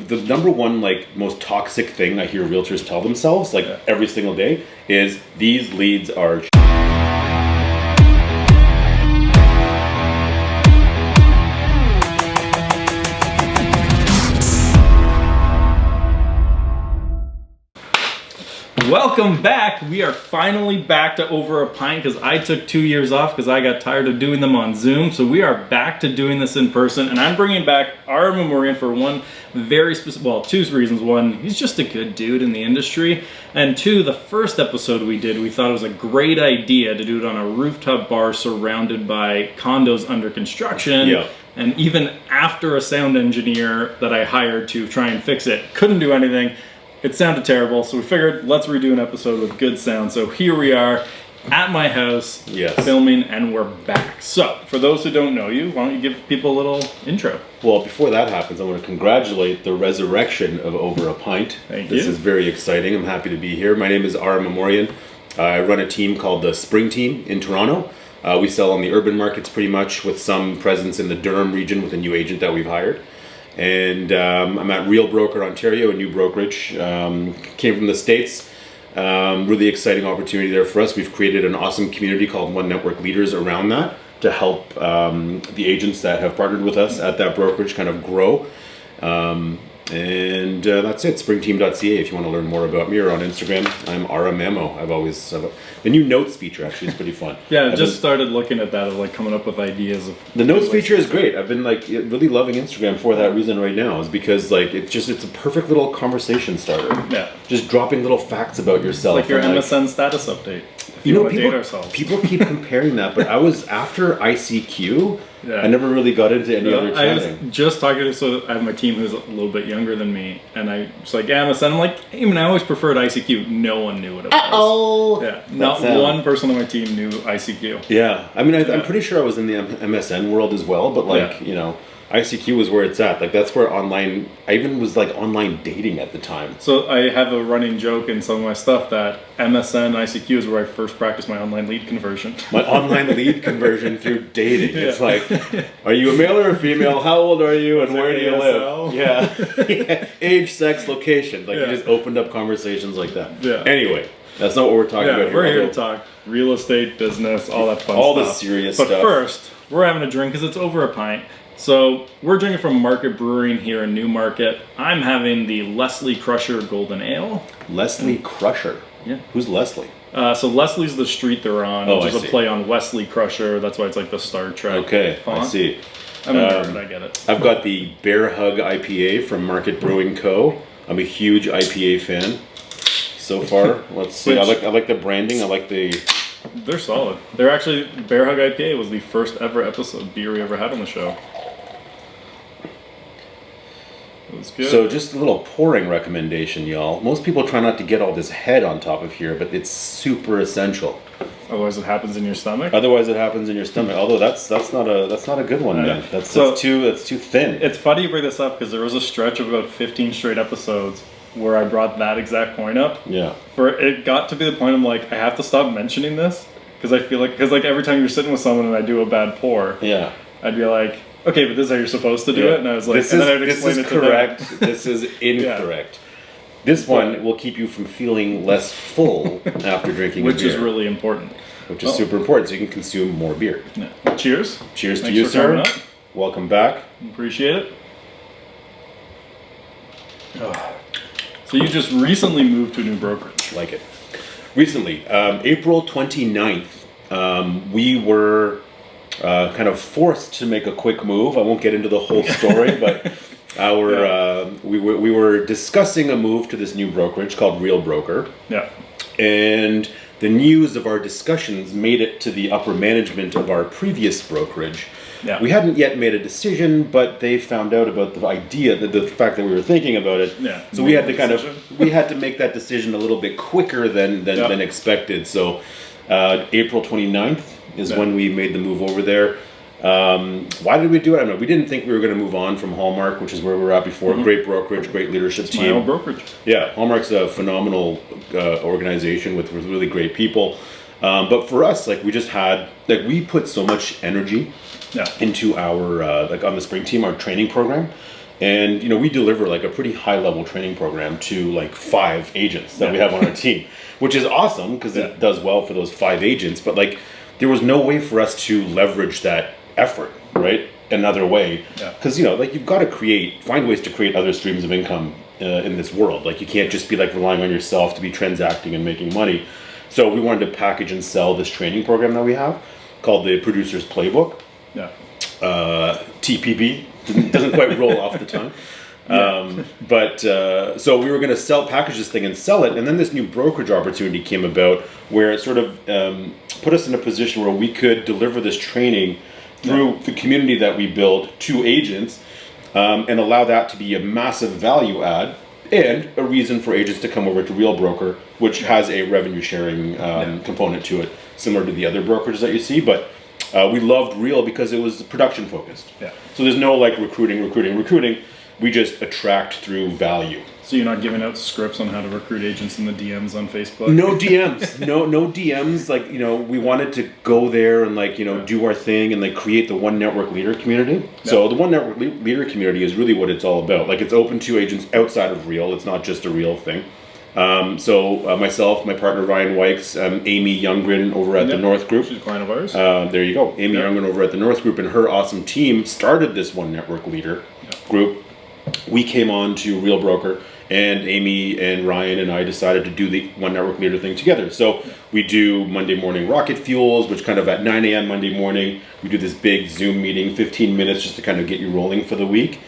the number one like most toxic thing I hear realtors tell themselves like every single day is these leads are Welcome back. We are finally back to Over a Pint because I took 2 years off because I got tired of doing them on Zoom. So we are back to doing this in person, and I'm bringing back Ara Mamourian for one very specific, well, two reasons. One, he's just a good dude in the industry, and two, the first episode we did, we thought it was a great idea to do it on a rooftop bar surrounded by condos under construction. Yeah. And even after a sound engineer that I hired to try and fix it couldn't do anything. It sounded terrible, so we figured let's redo an episode with good sound. So here we are at my house, filming, and we're back. So, for those who don't know you, why don't you give people a little intro? Well, before that happens, I want to congratulate the resurrection of Over a Pint. Thank you. This is very exciting. I'm happy to be here. My name is Ara Mamourian. I run a team called the Spring Team in Toronto. We sell on the urban markets pretty much, with some presence in the Durham region with a new agent that we've hired. And I'm at Real Broker Ontario, a new brokerage. Came from the States. Really exciting opportunity there for us. We've created an awesome community called One Network Leaders around that to help the agents that have partnered with us at that brokerage kind of grow. And that's it, springteam.ca if you want to learn more about me, or on Instagram. I'm Ara Mamo. I've always the new notes feature actually is pretty fun. Yeah, I just started looking at that, of like coming up with ideas of the notes feature is great. I've been like really loving Instagram for that reason right now, is because like it's a perfect little conversation starter. Yeah, just dropping little facts about yourself. It's like your MSN status update. You know, people keep comparing that, but I was after ICQ. Yeah. I never really got into any other chatting. I was just talking to, so I have my team who's a little bit younger than me, and I was like, yeah, MSN. I'm like, hey man, I always preferred ICQ. No one knew what it was. Uh-oh. Yeah, not one person on my team knew ICQ. Yeah, I mean, I'm pretty sure I was in the MSN world as well, but like, you know, ICQ was where it's at. Like, that's where I even was like online dating at the time. So I have a running joke in some of my stuff that MSN, ICQ is where I first practiced my online lead conversion. My online lead conversion through dating. It's like, are you a male or a female? How old are you? And where do you live? Yeah. Age, sex, location. Like, you just opened up conversations like that. Yeah. Anyway, that's not what we're talking about here. We're here to talk real estate, business, all that fun stuff. All the serious stuff. But first, we're having a drink because it's Over a Pint. So we're drinking from Market Brewing here in Newmarket. I'm having the Leslie Crusher Golden Ale. Leslie Crusher? Yeah. Who's Leslie? So Leslie's the street they're on, which is a play on Wesley Crusher. That's why it's like the Star Trek font. I see. I'm a nerd, I get it. I've got the Bear Hug IPA from Market Brewing Co. I'm a huge IPA fan so far. Let's see. I like the branding. I like the... They're solid. They're actually... Bear Hug IPA was the first ever episode beer we ever had on the show. Good. So just a little pouring recommendation, y'all. Most people try not to get all this head on top of here, but it's super essential. Otherwise, it happens in your stomach. Although that's not a good one, man. That's too thin. It's funny you bring this up because there was a stretch of about 15 straight episodes where I brought that exact point up. Yeah. It got to be the point I'm like, I have to stop mentioning this because I feel like every time you're sitting with someone and I do a bad pour, I'd be like, okay, but this is how you're supposed to do it, and I was like, this is correct. This is incorrect. This one will keep you from feeling less full after drinking a beer. Which is really important. Which is super important, so you can consume more beer. Yeah. Well, cheers. Cheers to you, sir. Welcome back. Appreciate it. So you just recently moved to a new brokerage. Like it. Recently. April 29th, we were... kind of forced to make a quick move. I won't get into the whole story, but we were discussing a move to this new brokerage called Real Broker. Yeah. And the news of our discussions made it to the upper management of our previous brokerage. Yeah. We hadn't yet made a decision, but they found out about the idea, the fact that we were thinking about it. Yeah. So we had to make that decision a little bit quicker than expected. So April 29th is when we made the move over there. Why did we do it? I don't know. We didn't think we were going to move on from Hallmark, which is where we were at before. Mm-hmm. Great brokerage, great leadership team. My own brokerage. Yeah, Hallmark's a phenomenal organization with really great people. But for us, we just had, we put so much energy into our, on the Spring Team, our training program. And, we deliver like a pretty high level training program to like 5 agents that we have on our team, which is awesome because it does well for those 5 agents. But like, there was no way for us to leverage that effort, right? Another way. Because, like you've got to find ways to create other streams of income in this world. Like you can't just be like relying on yourself to be transacting and making money. So we wanted to package and sell this training program that we have called the Producer's Playbook. TPB. Doesn't quite roll off the tongue. So we were going to package this thing and sell it, and then this new brokerage opportunity came about where it sort of put us in a position where we could deliver this training through the community that we build to agents, and allow that to be a massive value add and a reason for agents to come over to Real Broker, which has a revenue sharing component to it, similar to the other brokerages that you see, but we loved Real because it was production focused. So there's no like recruiting. We just attract through value. So you're not giving out scripts on how to recruit agents in the DMs on Facebook? No DMs. no DMs. Like, we wanted to go there and like, do our thing and like create the One Network Leader community. So the One Network Leader community is really what it's all about. Like it's open to agents outside of Real. It's not just a Real thing. Myself, my partner Ryan Wykes, Amy Youngren over at the North Group. She's a client of ours. There you go. Amy Youngren over at the North Group and her awesome team started this One Network Leader group. We came on to Real Broker, and Amy and Ryan and I decided to do the One Network Leader thing together. So we do Monday morning rocket fuels, which kind of at 9 a.m. Monday morning, we do this big Zoom meeting, 15 minutes just to kind of get you rolling for the week.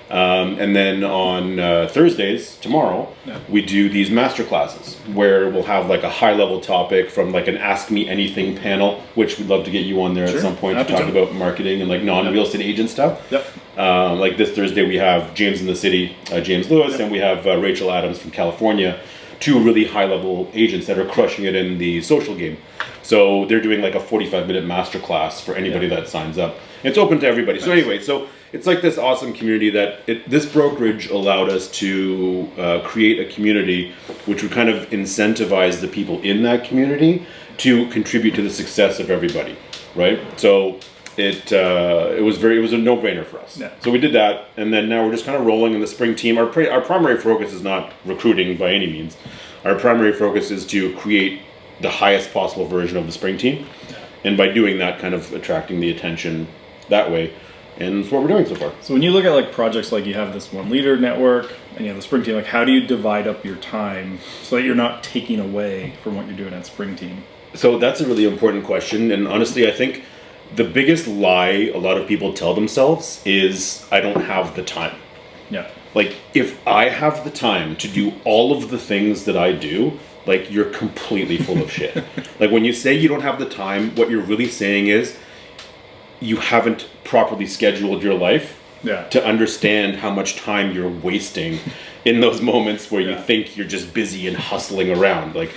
And then on Thursdays, tomorrow, we do these master classes where we'll have like a high level topic from like an Ask Me Anything panel, which we'd love to get you on there at some point to talk about marketing and like non-real estate agent stuff. Like this Thursday, we have James in the City, James Lewis, and we have Rachel Adams from California, 2 really high level agents that are crushing it in the social game. So they're doing like a 45-minute master class for anybody that signs up. It's open to everybody. So anyway, it's like this awesome community that this brokerage allowed us to create a community which would kind of incentivize the people in that community to contribute to the success of everybody, right? So it was a no-brainer for us. So we did that, and then now we're just kind of rolling in the spring team. Our primary focus is not recruiting by any means. Our primary focus is to create the highest possible version of the spring team, and by doing that, kind of attracting the attention that way. And that's what we're doing so far. So when you look at like projects like you have this One Leader network and you have the Spring Team, like how do you divide up your time so that you're not taking away from what you're doing at Spring Team? So that's a really important question. And honestly, I think the biggest lie a lot of people tell themselves is, I don't have the time. Like if I have the time to do all of the things that I do, like you're completely full of shit. Like when you say you don't have the time, what you're really saying is, you haven't properly scheduled your life to understand how much time you're wasting in those moments where you think you're just busy and hustling around. Like,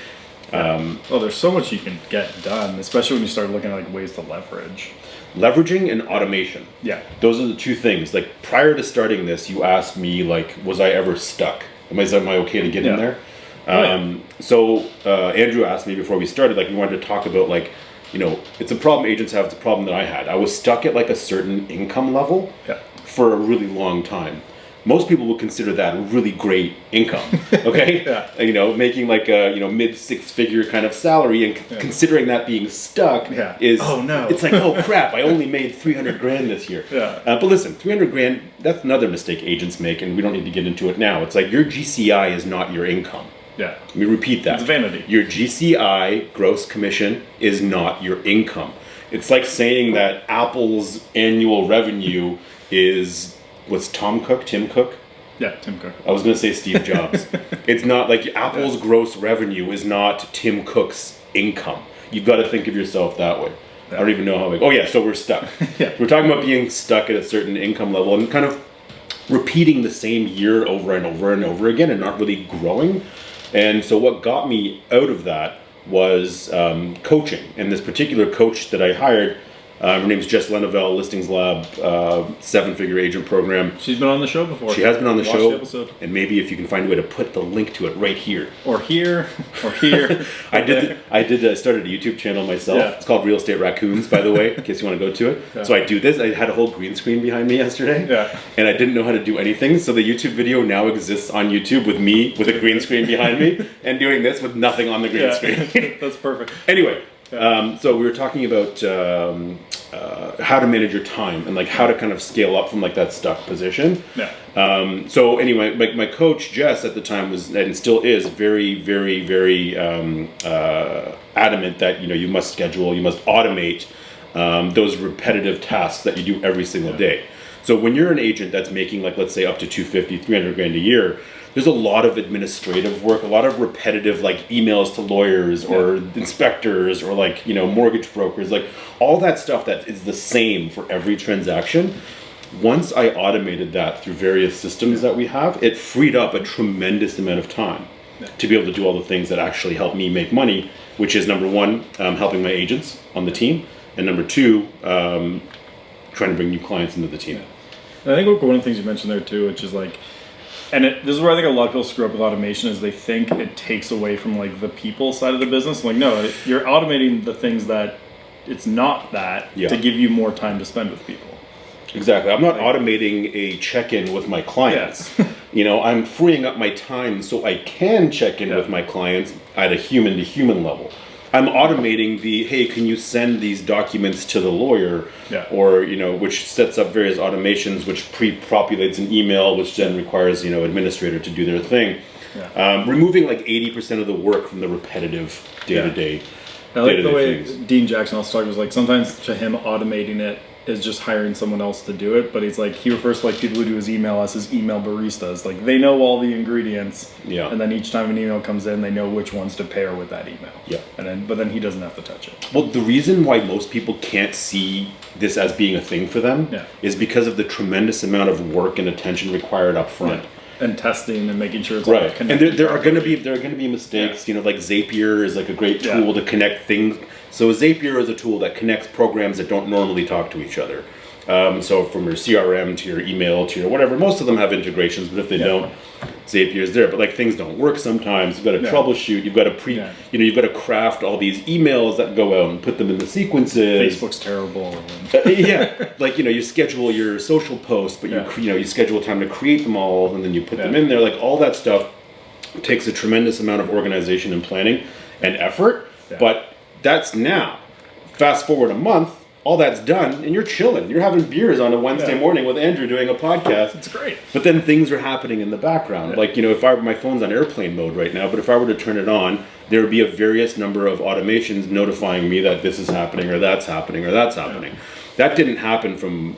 well, there's so much you can get done, especially when you start looking at like ways to leverage. Leveraging and automation. Those are the 2 things. Like prior to starting this, you asked me like, was I ever stuck? Am I okay to get in there? So Andrew asked me before we started, like we wanted to talk about like, it's a problem agents have. It's a problem that I had. I was stuck at like a certain income level for a really long time. Most people would consider that a really great income, okay? Making like a mid 6-figure kind of salary, and considering that being stuck is, oh no, it's like, oh crap, I only made $300,000 this year. But listen, $300,000, that's another mistake agents make, and we don't need to get into it now. It's like your GCI is not your income. Let me repeat that. It's vanity. Your GCI, gross commission, is not your income. It's like saying that Apple's annual revenue is, what's Tim Cook? Tim Cook. I was going to say Steve Jobs. It's not like Apple's gross revenue is not Tim Cook's income. You've got to think of yourself that way. I don't even know how so we're stuck. We're talking about being stuck at a certain income level and kind of repeating the same year over and over and over again and not really growing. And so what got me out of that was coaching. And this particular coach that I hired Her name's Jess Lenevelle, Listings Lab, 7-figure agent program. She's been on the show before. She has been on the Watch show. The episode. And maybe if you can find a way to put the link to it right here. Or here. Or here. I started a YouTube channel myself. Yeah. It's called Real Estate Raccoons, by the way, in case you want to go to it. Yeah. So I do this. I had a whole green screen behind me yesterday. Yeah. And I didn't know how to do anything. So the YouTube video now exists on YouTube with me, with a green screen behind me, and doing this with nothing on the green screen. That's perfect. Anyway. So we were talking about how to manage your time and like how to kind of scale up from like that stuck position. Yeah. So anyway, my coach Jess at the time was and still is very, very, very adamant that you must schedule, you must automate those repetitive tasks that you do every single day. So when you're an agent that's making like let's say up to 250, 300 grand a year. There's a lot of administrative work, a lot of repetitive like emails to lawyers or inspectors or like, mortgage brokers, like all that stuff that is the same for every transaction. Once I automated that through various systems that we have, it freed up a tremendous amount of time to be able to do all the things that actually help me make money, which is number one, helping my agents on the team, and number two, trying to bring new clients into the team. And I think one of the things you mentioned there too, which is like, and this is where I think a lot of people screw up with automation is they think it takes away from like the people side of the business. Like, no, you're automating the things that it's not that to give you more time to spend with people. Exactly. I'm not automating a check-in with my clients. I'm freeing up my time so I can check in with my clients at a human-to-human level. I'm automating the, hey, can you send these documents to the lawyer? Or, which sets up various automations, which pre-populates an email, which then requires, administrator to do their thing. Removing like 80% of the work from the repetitive day-to-day. I like the way Dean Jackson also talked was like sometimes to him automating it is just hiring someone else to do it, but he's like he refers to like people who do his email as his email baristas. Like they know all the ingredients, and then each time an email comes in, they know which ones to pair with that email. But then he doesn't have to touch it. Well, the reason why most people can't see this as being a thing for them is because of the tremendous amount of work and attention required up front. And testing and making sure it's all connected. And there are going to be mistakes. Like Zapier is like a great tool to connect things. So Zapier is a tool that connects programs that don't normally talk to each other. So from your CRM to your email to your whatever, most of them have integrations, but if they don't, Zapier is there. But like things don't work sometimes. You've got to troubleshoot. You've got to you've got to craft all these emails that go out and put them in the sequences. Facebook's terrible. Like you schedule your social posts, but you schedule time to create them all, and then you put them in there. Like all that stuff takes a tremendous amount of organization and planning and effort. But that's now. Fast forward a month. All that's done, and you're chilling. You're having beers on a Wednesday morning with Andrew doing a podcast. It's great. But then things are happening in the background. Like, if my phone's on airplane mode right now, but if I were to turn it on, there would be a various number of automations notifying me that this is happening or that's happening or that's happening. That didn't happen from,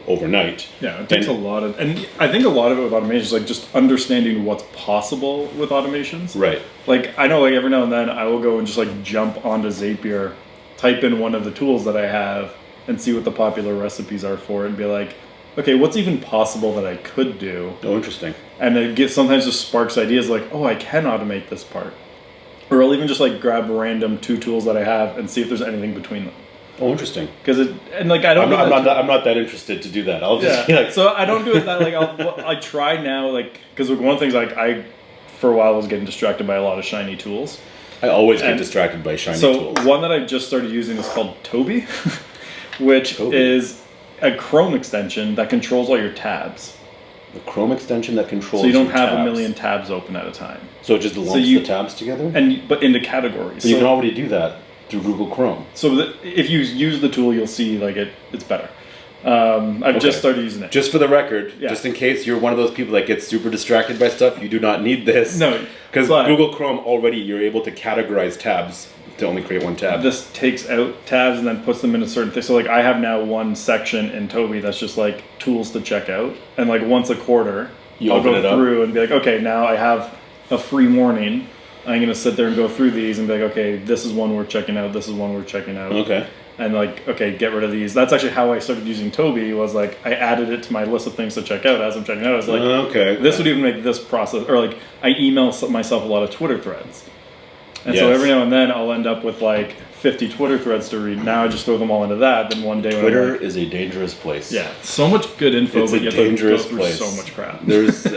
overnight. Yeah, it takes a lot of, and I think a lot of it with automation is like just understanding what's possible with automations. Right. Like, I know like every now and then I will go and just like jump onto Zapier, type in one of the tools that I have and see what the popular recipes are for it and be like, okay, what's even possible that I could do? Oh, interesting. And it sometimes just sparks ideas like, oh, I can automate this part. Or I'll even just like grab random 2 tools that I have and see if there's anything between them. Oh, interesting. Because I'm not that interested to do that. I'll just be like, so I don't do it that like I try now like because one of the things like I for a while was getting distracted by a lot of shiny tools. I always get distracted by shiny tools. So one that I just started using is called Toby, which is a Chrome extension that controls all your tabs. The Chrome extension that controls. So you don't have a million tabs open at a time. So it just lumps the tabs together. But into categories. So you can already do that through Google Chrome. So if you use the tool, you'll see like it's better. I've just started using it. Just for the record, just in case you're one of those people that gets super distracted by stuff, you do not need this. No. Because Google Chrome already, you're able to categorize tabs to only create one tab. This takes out tabs and then puts them in a certain thing. So like I have now one section in Toby that's just like tools to check out. And like once a quarter, I'll go through and be like, okay, now I have a free morning. I'm going to sit there and go through these and be like, okay, this is one we're checking out. This is one we're checking out. Okay. And like, okay, get rid of these. That's actually how I started using Toby was like, I added it to my list of things to check out as I'm checking out. I was like, this would even make this process, or like I email myself a lot of Twitter threads. And so every now and then I'll end up with like 50 Twitter threads to read. Now I just throw them all into that. Then one day, Twitter is a dangerous place. Yeah, so much good info, It's but a you have to go dangerous through place. so much crap. There's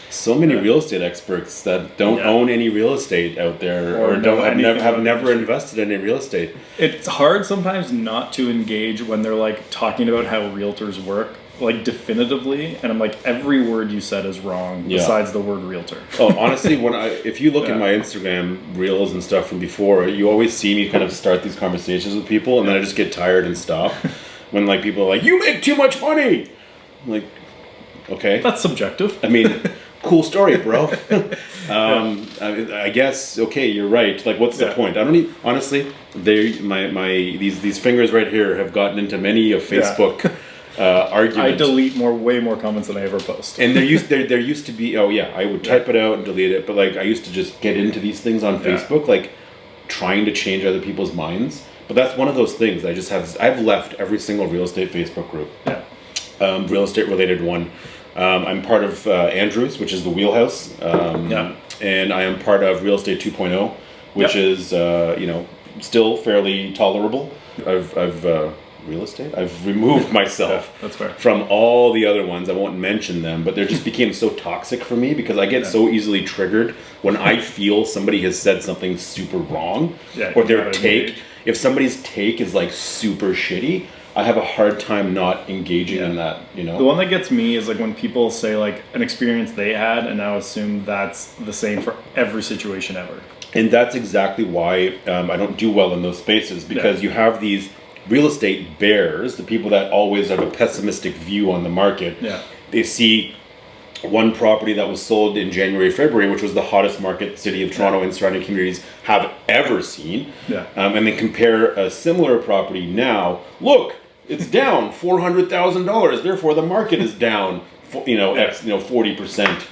so many real estate experts that don't own any real estate out there, or have never invested in any real estate. It's hard sometimes not to engage when they're like talking about how realtors work, like definitively, and I'm like, every word you said is wrong besides the word realtor. Oh, honestly, if you look at my Instagram reels and stuff from before, you always see me kind of start these conversations with people, and then I just get tired and stop. When like people are like, "You make too much money," I'm like, okay, that's subjective. I mean, cool story, bro. I guess okay, you're right. Like, what's the point? I don't honestly. These fingers right here have gotten into many of Facebook. Argument. I delete way more comments than I ever post. And there used to be I would type it out and delete it, but like I used to just get into these things on Facebook, like trying to change other people's minds. But that's one of those things I've left every single real estate Facebook group. Real estate related one. I'm part of Andrew's, which is the Wheelhouse. And I am part of Real Estate 2.0, which is still fairly tolerable. I've removed myself from all the other ones. I won't mention them, but they just became so toxic for me because I get so easily triggered when I feel somebody has said something super wrong, or their take. If somebody's take is like super shitty, I have a hard time not engaging in that. The one that gets me is like when people say like an experience they had and now assume that's the same for every situation ever. And that's exactly why I don't do well in those spaces, because you have these real estate bears, the people that always have a pessimistic view on the market. They see one property that was sold in January, February, which was the hottest market the city of Toronto and surrounding communities have ever seen. And they compare a similar property now. Look, it's down $400,000. Therefore, the market is down, 40%.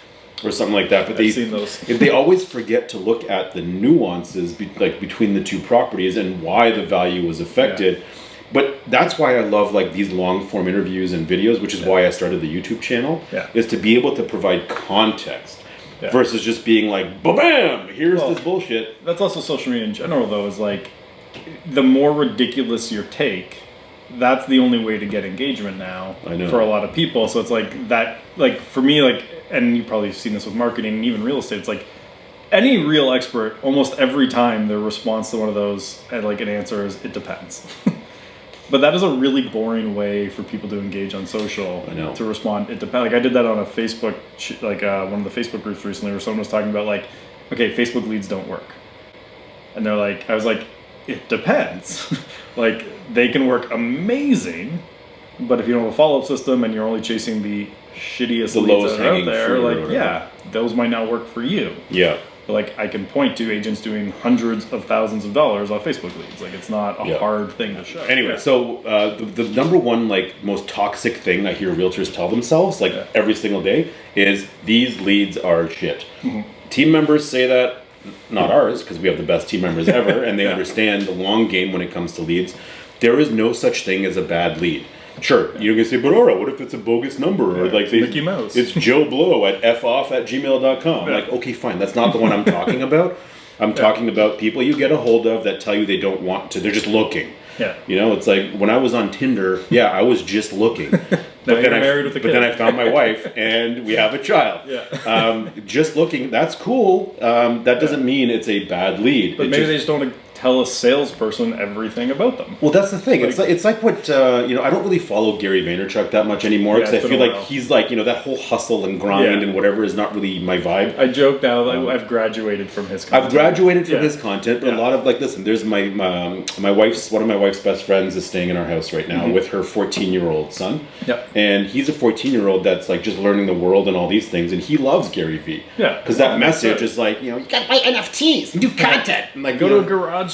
Or something like that, but they always forget to look at the nuances between the two properties and why the value was affected. But that's why I love like these long form interviews and videos, which is why I started the YouTube channel, is to be able to provide context versus just being like, bam, here's this bullshit. That's also social media in general, though, is like the more ridiculous your take, that's the only way to get engagement now for a lot of people. So it's like that, like for me, like, and you've probably seen this with marketing and even real estate, it's like any real expert, almost every time their response to one of those and like an answer is, it depends. But that is a really boring way for people to engage on social, to respond. It depends. Like I did that on a Facebook, one of the Facebook groups recently where someone was talking about like, okay, Facebook leads don't work. And they're like, I was like, it depends. Like they can work amazing, but if you don't have a follow-up system and you're only chasing the shittiest leads that are out there, like those might not work for you. But like I can point to agents doing hundreds of thousands of dollars on Facebook leads. Like it's not a hard thing to show. Anyway, so the number one like most toxic thing I hear realtors tell themselves like every single day is these leads are shit. Team members say that, not ours, because we have the best team members ever, and they understand the long game when it comes to leads. There is no such thing as a bad lead. Sure, you're going to say, but Ara, what if it's a bogus number? Or like Mickey Mouse. It's Joe Blow at foff@gmail.com. Like, okay, fine, that's not the one I'm talking about. I'm talking about people you get a hold of that tell you they don't want to. They're just looking. It's like when I was on Tinder, I was just looking. But then I found my wife and we have a child. Just looking, that's cool. That doesn't mean it's a bad lead. But maybe they just don't tell a salesperson everything about them. Well, that's the thing. It's like what I don't really follow Gary Vaynerchuk that much anymore because I feel like he's like that whole hustle and grind and whatever is not really my vibe. I joke now that I've graduated from his content. I've graduated from his content, but a lot of listen. There's my wife's one of my wife's best friends is staying in our house right now with her 14-year-old son. And he's a 14-year-old that's like just learning the world and all these things, and he loves Gary V. Because that message is like you gotta buy NFTs and do content and like go to a garage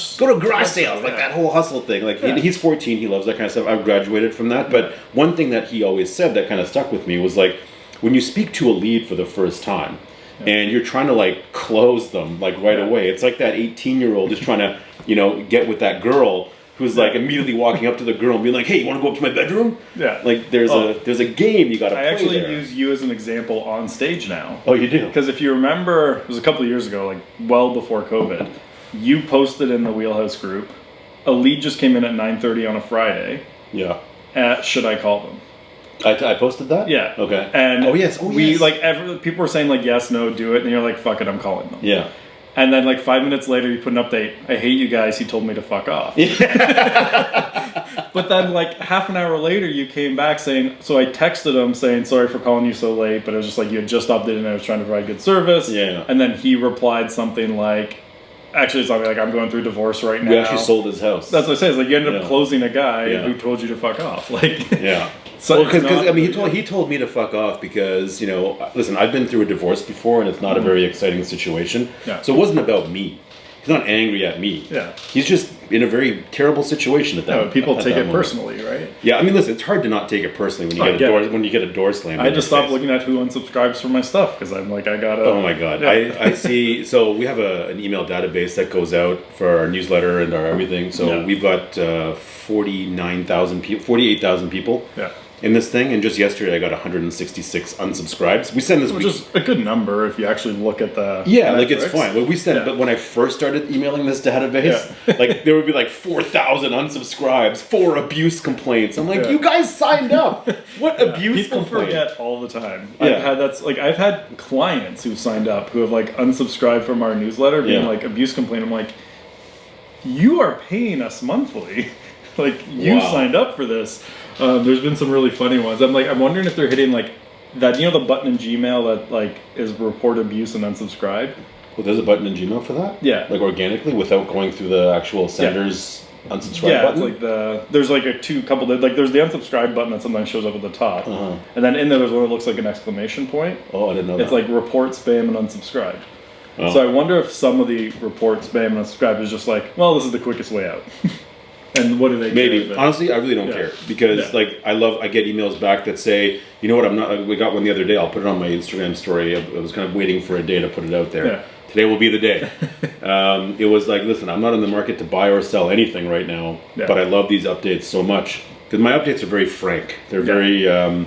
sales, like that whole hustle thing. Like he's 14, he loves that kind of stuff. I've graduated from that, but one thing that he always said that kind of stuck with me was like, when you speak to a lead for the first time, and you're trying to like close them like right away, it's like that 18-year-old is trying to get with that girl who's like immediately walking up to the girl and being like, "Hey, you want to go up to my bedroom?" Like there's a game you got to play. I actually use you as an example on stage now. Oh, you do? Because if you remember, it was a couple of years ago, like well before COVID. You posted in the Wheelhouse group a lead just came in at 9:30 on a Friday. Yeah. Should I call them? I posted that? Yeah. Okay. And yes. people were saying like, yes, no, do it. And you're like, fuck it, I'm calling them. Yeah. And then like 5 minutes later, you put an update. I hate you guys. He told me to fuck off. But then like half an hour later, you came back saying, so I texted him saying, sorry for calling you so late, but it was just like you had just updated and I was trying to provide good service. Yeah. And then he replied something like, actually something like, I'm going through divorce right now. We actually sold his house. That's what I say. It's like you ended up closing a guy Yeah. who told you to fuck off. Like, yeah. So because I mean he told me to fuck off because listen, I've been through a divorce before and it's not a very exciting situation. Yeah. So it wasn't about me. He's not angry at me. Yeah. He's just in a very terrible situation at that. People take it moment. personally, right? Yeah, I mean, listen, it's hard to not take it personally when you get a door slammed. I just stopped looking at who unsubscribes from my stuff because I'm like, I gotta. Oh my god, Yeah. I see. So we have an email database that goes out for our newsletter and our everything. So we've got 48,000 people. Yeah. In this thing, and just yesterday I got 166 unsubscribes. We send this, which is a good number if you actually look at the like metrics. it's fine. Well, we sent, but when I first started emailing this database, like there would be like 4,000 unsubscribes, 4 abuse complaints. I'm like, you guys signed up. What abuse People complaint? forget all the time. Yeah. I've had clients who signed up who have like unsubscribed from our newsletter, being like abuse complaint. I'm like, you are paying us monthly. Like you signed up for this. There's been some really funny ones. I'm wondering if they're hitting like that. The button in Gmail that like is report abuse and unsubscribe. Well, there's a button in Gmail for that. Yeah, like organically without going through the actual sender's unsubscribe button. It's like there's like there's the unsubscribe button that sometimes shows up at the top, and then in there there's one that looks like an exclamation point. Oh, I didn't know that. It's like report spam and unsubscribe. Oh. So I wonder if some of the report spam and unsubscribe is just like, well, this is the quickest way out. And what do they maybe honestly I really don't care because like I get emails back that say, you know what, we got one the other day, I'll put it on my Instagram story. I was kind of waiting for a day to put it out there. Today will be the day. It was like, listen, I'm not in the market to buy or sell anything right now, but I love these updates so much because my updates are very frank. They're very I'm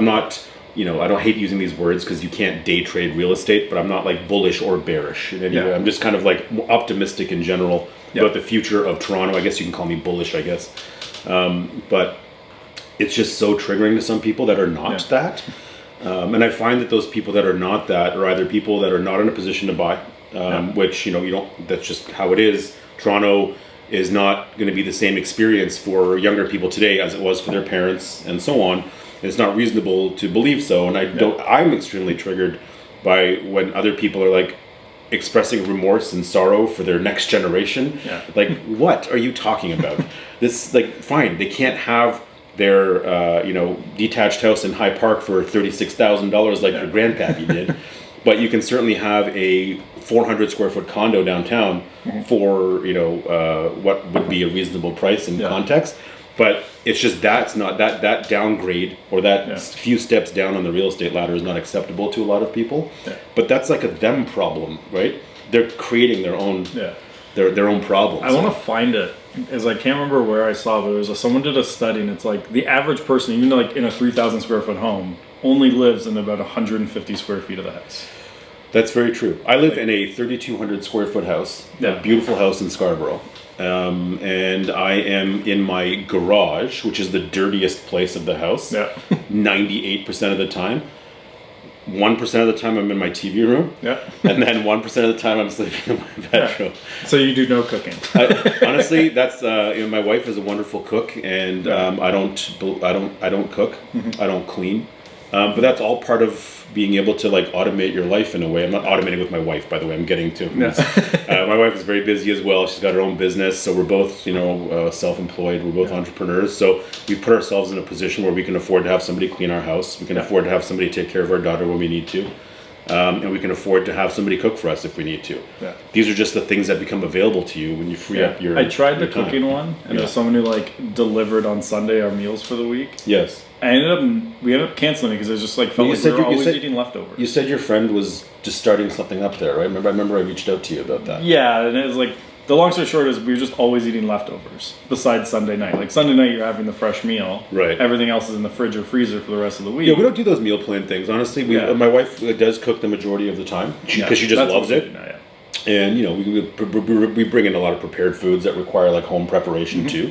not I don't hate using these words because you can't day trade real estate, but I'm not like bullish or bearish in any way. I'm just kind of like optimistic in general about the future of Toronto. I guess you can call me bullish, I guess. But it's just so triggering to some people that are not that. And I find that those people that are not that are either people that are not in a position to buy, which, you don't, that's just how it is. Toronto is not going to be the same experience for younger people today as it was for their parents and so on. And it's not reasonable to believe so. And I'm extremely triggered by when other people are like expressing remorse and sorrow for their next generation. Like, what are you talking about? This, like, fine, they can't have their detached house in High Park for $36,000 like your grandpappy did, but you can certainly have a 400 square foot condo downtown for what would be a reasonable price in context. But it's just that's not that downgrade or that few steps down on the real estate ladder is not acceptable to a lot of people. But that's like a them problem, right? They're creating their own their own problems. I want to find it, as I can't remember where I saw, but someone did a study, and it's like the average person, even like in a 3,000 square foot home, only lives in about 150 square feet of the house. That's very true. I live in a 3,200 square foot house, a beautiful house in Scarborough. And I am in my garage, which is the dirtiest place of the house, 98% of the time. 1% of the time I'm in my TV room, and then 1% of the time I'm sleeping in my bedroom. So you do no cooking. Honestly, that's my wife is a wonderful cook, and I don't cook, I don't clean, but that's all part of being able to like automate your life in a way. I'm not automating with my wife, by the way. I'm getting to. My wife is very busy as well. She's got her own business, so we're both self-employed. We're both entrepreneurs, so we've put ourselves in a position where we can afford to have somebody clean our house. We can afford to have somebody take care of our daughter when we need to, and we can afford to have somebody cook for us if we need to. These are just the things that become available to you when you free up your. I tried the cooking one, and there was someone who like delivered on Sunday our meals for the week. Yes. We ended up canceling it because it just like felt like we were always eating leftovers. You said your friend was just starting something up there, right? I remember I reached out to you about that. Yeah, and it was like, the long story short is we were just always eating leftovers besides Sunday night. Like Sunday night you're having the fresh meal. Right. Everything else is in the fridge or freezer for the rest of the week. Yeah, we don't do those meal plan things. Honestly, my wife does cook the majority of the time because she just loves it. And we bring in a lot of prepared foods that require like home preparation too.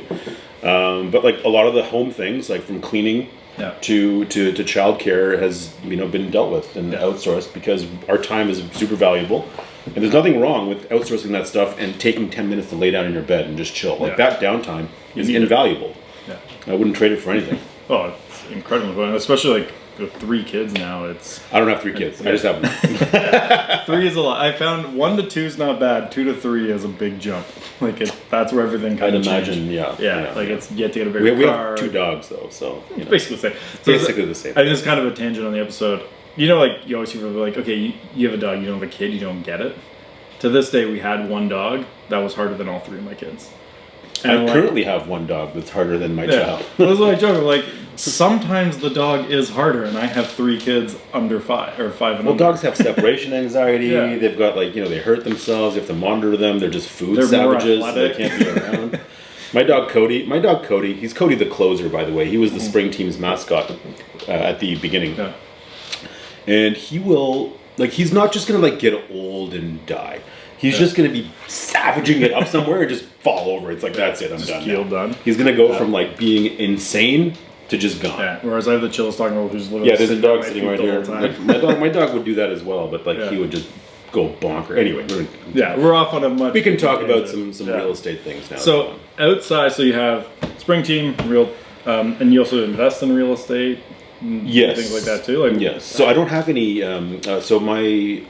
But like a lot of the home things, like from cleaning to childcare, has been dealt with and outsourced because our time is super valuable. And there's nothing wrong with outsourcing that stuff and taking 10 minutes to lay down in your bed and just chill. Like that downtime is invaluable. Yeah. I wouldn't trade it for anything. Oh, it's incredible fun, especially like with 3 kids now. I don't have 3 kids. I just have one. 3 is a lot. I found 1 to 2 is not bad. 2 to 3 is a big jump. Like that's where everything kind of changes. I'd imagine, it's you have to get a bigger we car. have 2 dogs though, so it's basically the same. Basically the same. I just kind of a tangent on the episode. Like you always hear people like, okay, you have a dog, you don't have a kid, you don't get it. To this day, we had 1 dog that was harder than all 3 of my kids. And I currently have 1 dog that's harder than my child. That's what I joke. Like sometimes the dog is harder, and I have 3 kids under 5 or 5 and Well, under. dogs have separation anxiety. They've got they hurt themselves. You have to monitor them. They're just food savages. So they can't be around. My dog Cody, he's Cody the closer, by the way. He was the spring team's mascot at the beginning. Yeah. And he will, he's not just going to get old and die. He's just going to be savaging it up somewhere and just fall over. It's like, that's it, I'm done. He's going to go from being insane to just gone. Yeah. Whereas I have the chillest dog who's literally there's a dog sitting right here. My dog would do that as well, but he would just go bonker. Anyway, we're off on a much. We can talk about some real estate things now. So outside, so you have spring team, and you also invest in real estate. Yes, things like that too. Yes. So I don't have any. So my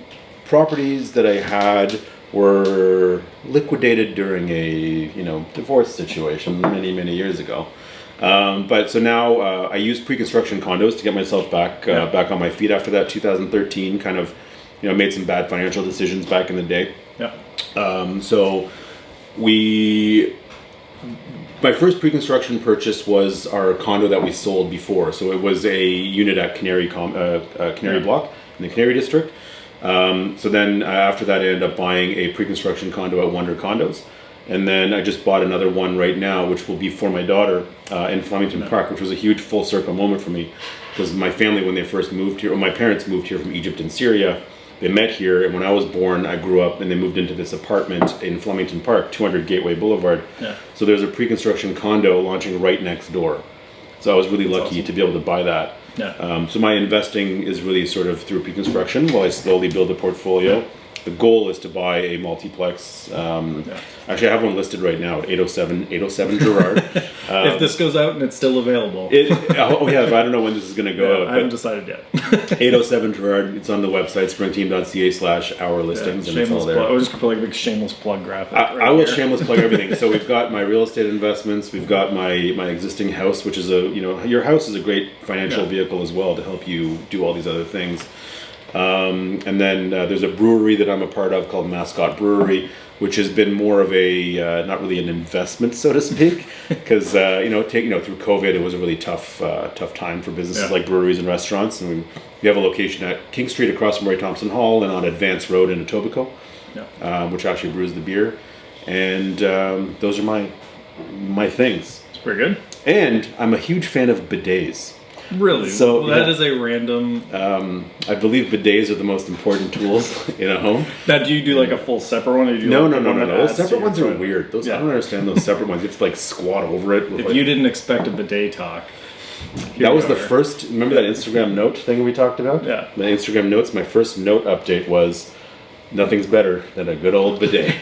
properties that I had were liquidated during a divorce situation many years ago. But so now I use pre-construction condos to get myself back on my feet after that 2013 kind of made some bad financial decisions back in the day. Yeah. So my first pre-construction purchase was our condo that we sold before. So it was a unit at Canary Block in the Canary District. So then after that, I ended up buying a pre-construction condo at Wonder Condos. And then I just bought another one right now, which will be for my daughter in Flemington Park, which was a huge full circle moment for me. Because my family, when they first moved here, or my parents moved here from Egypt and Syria, they met here, and when I was born, I grew up, and they moved into this apartment in Flemington Park, 200 Gateway Boulevard. Yeah. So there's a pre-construction condo launching right next door. So I was really lucky to be able to buy that. Yeah. So my investing is really sort of through pre-construction while I slowly build a portfolio. Yeah. The goal is to buy a multiplex. Actually, I have one listed right now at 807 Gerrard. If this goes out and it's still available. But I don't know when this is going to go out. I haven't decided yet. 807 Gerrard. It's on the website, springteam.ca/our listings, and it's all there. I was just going to put like a big shameless plug graphic. I will shameless plug everything. So we've got my real estate investments. We've got my existing house, which is your house is a great financial vehicle as well to help you do all these other things. And then there's a brewery that I'm a part of called Mascot Brewery, which has been more of a not really an investment, so to speak, because through COVID it was a really tough time for businesses like breweries and restaurants. And we have a location at King Street across from Roy Thompson Hall and on Advance Road in Etobicoke, which actually brews the beer. And those are my things. It's pretty good. And I'm a huge fan of bidets. Really? So that is a random. I believe bidets are the most important tools in a home. Now, do you do like a full separate one? Or do you no. Those separate ones are weird. I don't understand those separate ones. You have to squat over it. If you didn't expect a bidet talk. That was the first. Remember that Instagram note thing we talked about? Yeah. The Instagram notes. My first note update was, nothing's better than a good old bidet.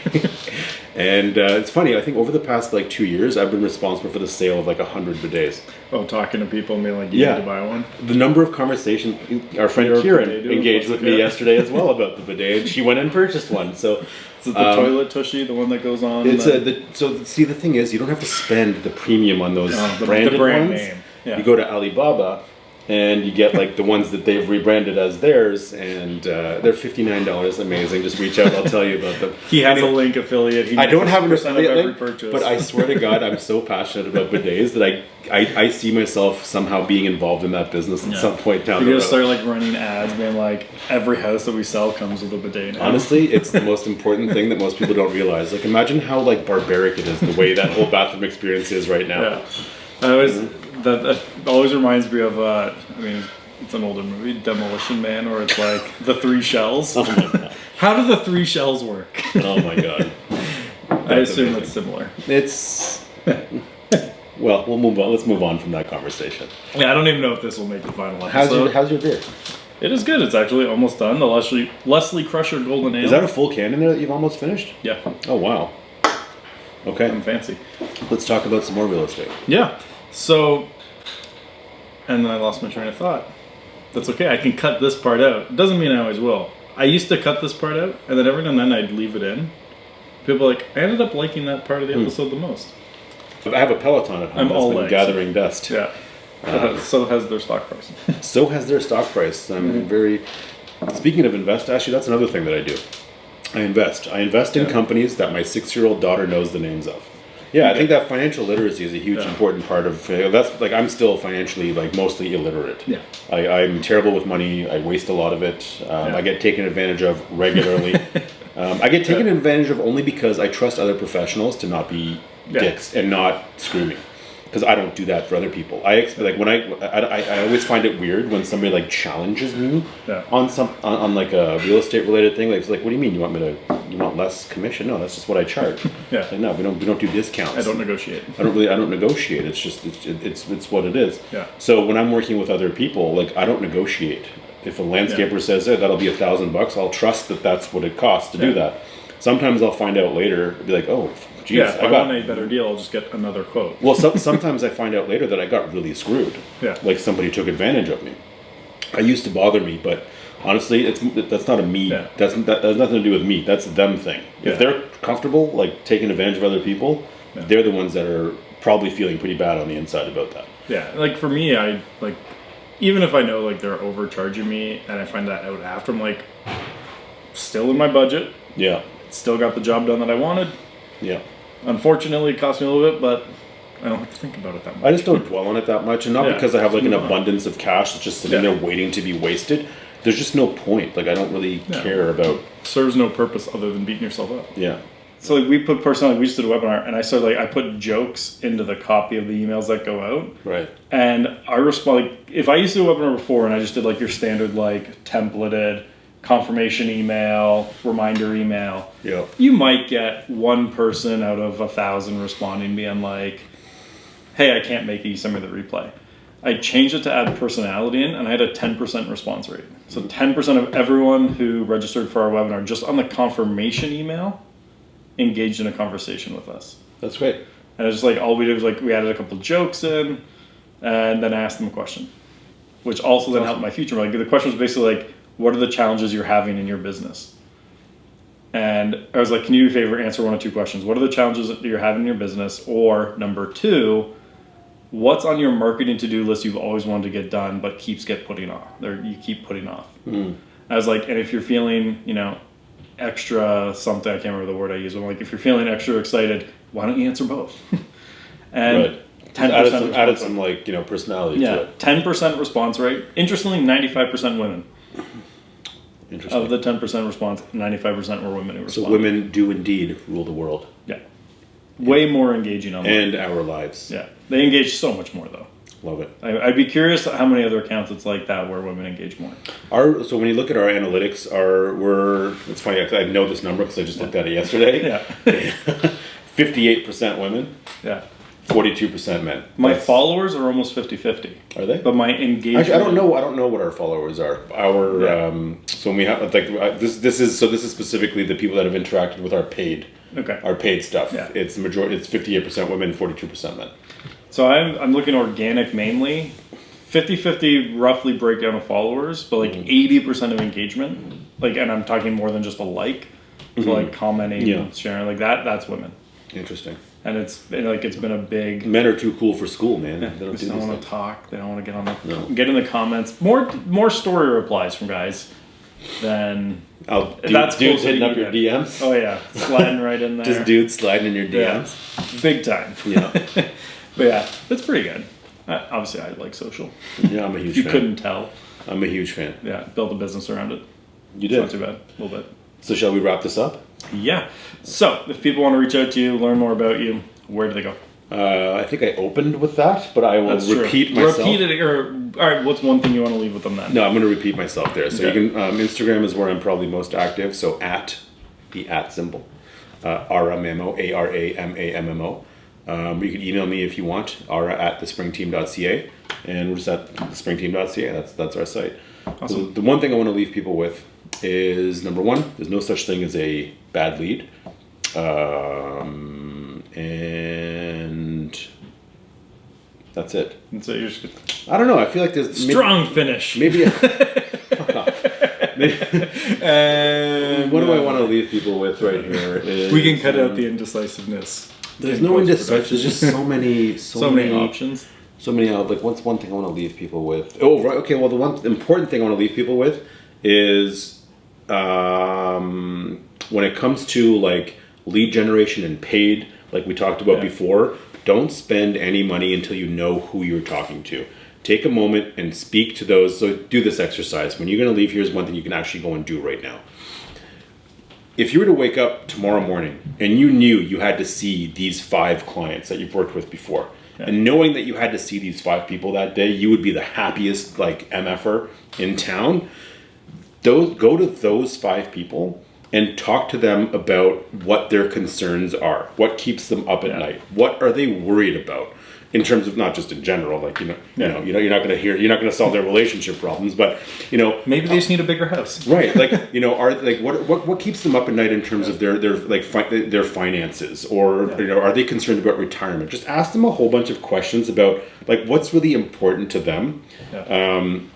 And it's funny, I think over the past 2 years, I've been responsible for the sale of 100 bidets. Oh, talking to people and being like, you need to buy one? The number of conversations, our friend Kieran engaged with me yesterday as well about the bidet, and she went and purchased one. So is it the toilet tushy, the one that goes on? It's the thing is, you don't have to spend the premium on those branded the brand ones. Name. Yeah. You go to Alibaba, and you get the ones that they've rebranded as theirs, and they're $59. Amazing. Just reach out. I'll tell you about them. He has a link affiliate. I don't have an affiliate link, purchase. But I swear to God, I'm so passionate about bidets that I see myself somehow being involved in that business at some point down the road. You're going to start running ads, being every house that we sell comes with a bidet now. Honestly, it's the most important thing that most people don't realize. Imagine how barbaric it is, the way that whole bathroom experience is right now. Yeah. That always reminds me of, it's an older movie, Demolition Man, or it's the 3 shells. Oh my God. How do the 3 shells work? Oh my god. I assume it's similar. It's... Well, we'll move on. Let's move on from that conversation. Yeah, I don't even know if this will make the final episode. How's your beer? It is good. It's actually almost done. The Leslie Crusher Golden Ale. Is that a full can in there that you've almost finished? Yeah. Oh, wow. Okay. I'm fancy. Let's talk about some more real estate. Yeah. So, and then I lost my train of thought. That's okay. I can cut this part out. It doesn't mean I always will. I used to cut this part out, and then every now and then I'd leave it in. People are like, I ended up liking that part of the episode the most. I have a Peloton at home that's been gathering dust. Yeah. So has their stock price. So has their stock price. I'm very... Speaking of invest, actually, that's another thing that I do. I invest. I invest in companies that my 6-year-old daughter knows the names of. Yeah, I think that financial literacy is a huge, important part of... That's like, I'm still financially, like, mostly illiterate. Yeah. I'm terrible with money. I waste a lot of it. I get taken advantage of regularly. I get taken advantage of only because I trust other professionals to not be dicks and not screw me. Because I don't do that for other people. I always find it weird when somebody like challenges me on like a real estate related thing. Like, it's like, what do you mean? You want less commission? No, that's just what I charge. Like, no, we don't do discounts. I don't negotiate. I don't negotiate. It's just it's what it is. Yeah. So when I'm working with other people, like, I don't negotiate. If a landscaper says that'll be $1,000, I'll trust that that's what it costs to do that. Sometimes I'll find out later, be like, oh, geez, if I want a better deal, I'll just get another quote. Well, sometimes I find out later that I got really screwed. Yeah. Like somebody took advantage of me. It used to bother me, but honestly, that's not a me. Yeah. That has nothing to do with me. That's a them thing. If they're comfortable, like, taking advantage of other people, they're the ones that are probably feeling pretty bad on the inside about that. Yeah, like for me, I like, even if I know like they're overcharging me and I find that out after, I'm like, still in my budget. Yeah. Still got the job done that I wanted. Yeah. Unfortunately, it cost me a little bit, but I don't have to think about it that much. I just don't dwell on it that much, and not because I have like an abundance of cash that's just sitting there waiting to be wasted. There's just no point. Like, I don't really care about... Serves no purpose other than beating yourself up. Yeah. So like we put personally, we just did a webinar, and I started like, I put jokes into the copy of the emails that go out. Right. And I respond, like, if I used to do a webinar before and I just did like your standard like templated confirmation email, reminder email, you might get one person out of 1,000 responding being like, hey, I can't make it, you send me the replay. I changed it to add personality in, and I had a 10% response rate. So 10% of everyone who registered for our webinar, just on the confirmation email, engaged in a conversation with us. That's great. And it's just like, all we did was like, we added a couple jokes in, and then I asked them a question, which also then helped my future. Like, the question was basically like, what are the challenges you're having in your business? And I was like, can you do a favor, answer one or two questions? What are the challenges that you're having in your business? Or number 2, what's on your marketing to-do list you've always wanted to get done but you keep putting off? I was like, and if you're feeling, extra something, I can't remember the word I used, but I'm like, if you're feeling extra excited, why don't you answer both? And 10% added some like, personality to it. 10% response rate. Interestingly, 95% women. Interesting. Of the 10% response, 95% were women who responded. So women do indeed rule the world. Yeah. Way more engaging online. And our lives. Yeah. They engage so much more, though. Love it. I'd be curious how many other accounts it's like that where women engage more. So when you look at our analytics, it's funny, I know this number because I just looked at it yesterday. Yeah. 58% women. Yeah. 42% men. My followers are almost 50-50. Are they? But my engagement... Actually, I don't know what our followers are. So when we have like this is specifically the people that have interacted with our paid stuff. Yeah. It's the majority. It's 58% women, 42% men. So I'm looking organic mainly. 50-50 roughly breakdown of followers, but like 80% of engagement. Like, and I'm talking more than just a like. So like commenting, sharing, like that's women. Interesting. And it's been a big... Men are too cool for school, man. They don't want to talk. They don't want to get in the comments. More story replies from guys than... Dudes hitting up your DMs? Oh, yeah. Sliding right in there. Just dudes sliding in your DMs? Yeah. Big time. Yeah. But yeah, it's pretty good. Obviously, I like social. Yeah, I'm a huge fan. You couldn't tell. I'm a huge fan. Yeah, built a business around it. You did. It's not too bad. A little bit. So shall we wrap this up? Yeah. So, if people want to reach out to you, learn more about you, where do they go? I think I opened with that, but I will repeat myself. Repeat it, or all right. What's one thing you want to leave with them then? No, I'm going to repeat myself there. So you can Instagram is where I'm probably most active. So at the @ symbol, Ara Mamo, ARAMAMMO. You can email me if you want, ara@thespringteam.ca, and we're just at thespringteam.ca. That's our site. Awesome. So the one thing I want to leave people with is, number one, there's no such thing as a bad lead. And that's it. That's it. You're just I don't know. I feel like there's strong finish. Maybe. Fuck off. And what do I want to leave people with right here? We can cut out the indecisiveness. There's no indecisive. There's just so many options. So many. Like, what's one thing I want to leave people with? Oh, right. Okay. Well, the one important thing I want to leave people with is when it comes to like lead generation and paid, like we talked about before, don't spend any money until you know who you're talking to. Take a moment and speak to those. So do this exercise. When you're going to leave, here's one thing you can actually go and do right now. If you were to wake up tomorrow morning and you knew you had to see these 5 clients that you've worked with before, and knowing that you had to see these 5 people that day, you would be the happiest like MFer in town. Go to those 5 people and talk to them about what their concerns are, what keeps them up at night, what are they worried about, in terms of not just in general, like you're not going to solve their relationship problems, but maybe they just need a bigger house, right? Like are like what keeps them up at night in terms of their finances, or are they concerned about retirement? Just ask them a whole bunch of questions about like what's really important to them, and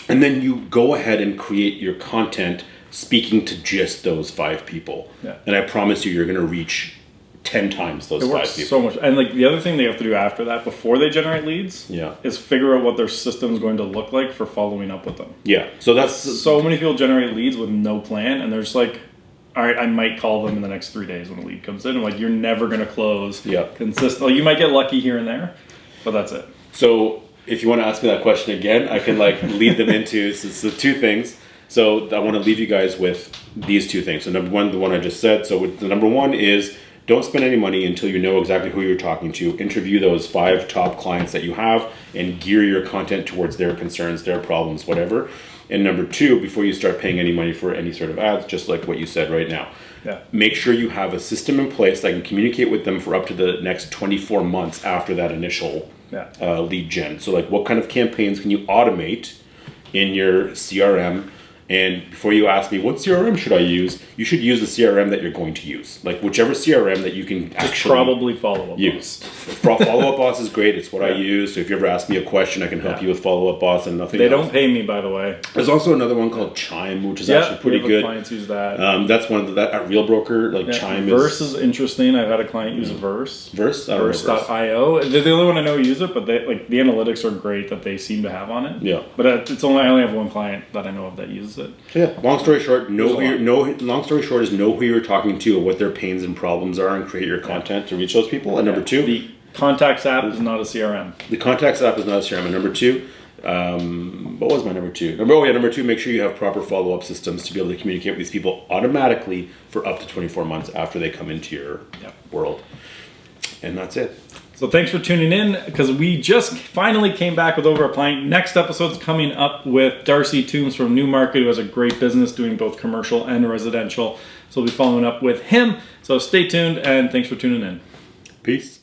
then you go ahead and create your content speaking to just those 5 people, and I promise you're going to reach 10 times those 5 people. So much. And like the other thing they have to do after that, before they generate leads, is figure out what their system is going to look like for following up with them. Yeah. So that's so many people generate leads with no plan, and they're just like, all right, I might call them in the next 3 days when a lead comes in. And like, you're never going to close consistently. You might get lucky here and there, but that's it. So if you want to ask me that question again, I can like lead them into so 2 things. So I want to leave you guys with these 2 things. So number one, the one I just said. So the number one is, don't spend any money until you know exactly who you're talking to. Interview those 5 top clients that you have and gear your content towards their concerns, their problems, whatever. And number 2, before you start paying any money for any sort of ads, just like what you said right now, make sure you have a system in place that can communicate with them for up to the next 24 months after that initial lead gen. So like, what kind of campaigns can you automate in your CRM? And before you ask me, what CRM should I use? You should use the CRM that you're going to use. Like whichever CRM that you can actually probably Follow-Up use. Follow-Up Boss is great. It's what I use. So if you ever ask me a question, I can help you with Follow-Up Boss and nothing else. They don't pay me, by the way. There's also another one called Chime, which is actually pretty good. Clients use that. That's one of that at Real Broker. Like Chime Verse is interesting. I've had a client use Verse. Verse.io. They're the only one I know who use it, but they, like the analytics are great that they seem to have on it. Yeah. But I only have one client that I know of that uses it. Yeah. Long story short, know who you're talking to and what their pains and problems are, and create your content to reach those people. And number 2, the Contacts app is not a CRM. The Contacts app is not a CRM. And number 2, what was my number 2? Number 2, make sure you have proper follow-up systems to be able to communicate with these people automatically for up to 24 months after they come into your world. And that's it. So thanks for tuning in, because we just finally came back with Over a Pint. Next episode's coming up with Darcy Toombs from Newmarket, who has a great business doing both commercial and residential. So we'll be following up with him. So stay tuned, and thanks for tuning in. Peace.